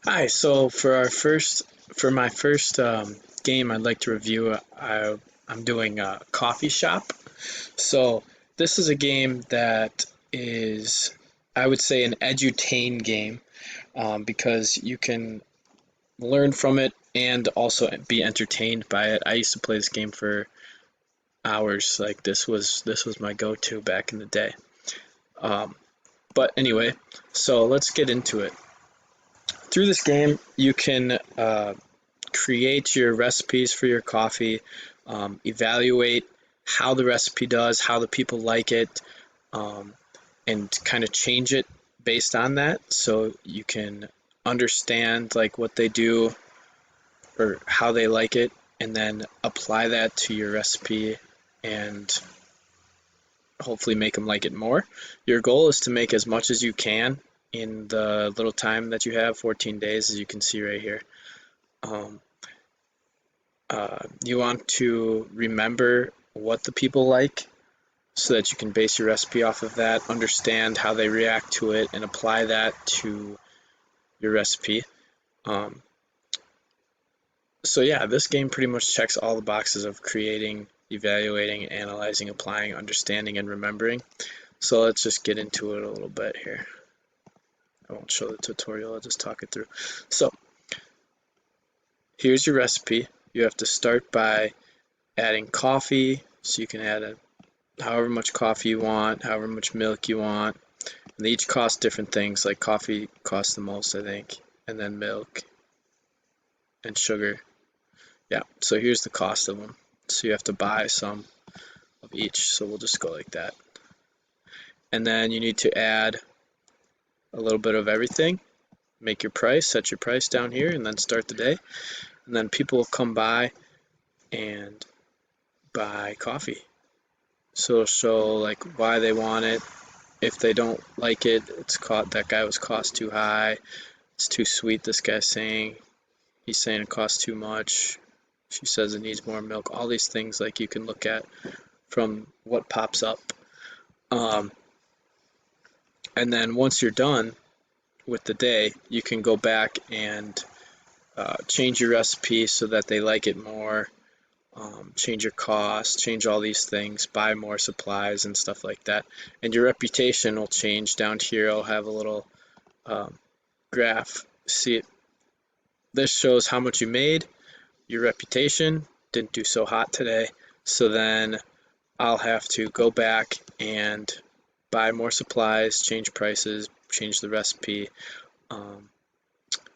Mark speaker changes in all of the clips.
Speaker 1: Hi, so for my first game I'd like to review, I'm doing a coffee shop. So this is a game that is, I would say, an edutain game, because you can learn from it and also be entertained by it. I used to play this game for hours. Like this was my go-to back in the day. Um, but anyway, so let's get into it. Through this game, you can create your recipes for your coffee, evaluate how the recipe does, how the people like it, um, and kind of change it based on that. So you can understand like what they do or how they like it, and then apply that to your recipe and hopefully make them like it more. Your goal is to make as much as you can in the little time that you have, 14 days, as you can see right here. Um, you want to remember what the people like so that you can base your recipe off of that, understand how they react to it, and apply that to your recipe. Um, so yeah, this game pretty much checks all the boxes of creating, evaluating, analyzing, applying, understanding, and remembering. So let's just get into it a little bit here. I won't show the tutorial, I'll just talk it through. So here's your recipe. You have to start by adding coffee, so you can add however much coffee you want, however much milk you want. And they each cost different things, like coffee costs the most, I think, and then milk and sugar. Yeah, so here's the cost of them. So you have to buy some of each, so we'll just go like that. And then you need to add a little bit of everything, make your price, set your price down here, and then start the day. And then people will come by and buy coffee. So it'll show like why they want it. If they don't like it, it's caught that guy was cost too high. It's too sweet, this guy's saying. He's saying it costs too much. She says it needs more milk. All these things like you can look at from what pops up. Um, and then once you're done with the day, you can go back and change your recipe so that they like it more. Change your cost, change all these things, buy more supplies and stuff like that. And your reputation will change. Down here, I'll have a little um, graph. See it. This shows how much you made. Your reputation didn't do so hot today. So then I'll have to go back and buy more supplies, change prices, change the recipe. Um,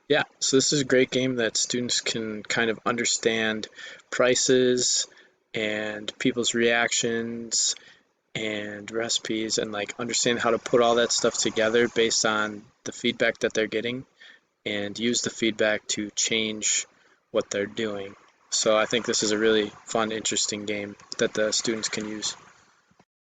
Speaker 1: yeah, so this is a great game that students can kind of understand prices and people's reactions and recipes and like understand how to put all that stuff together based on the feedback that they're getting and use the feedback to change what they're doing. So I think this is a really fun, interesting game that the students can use.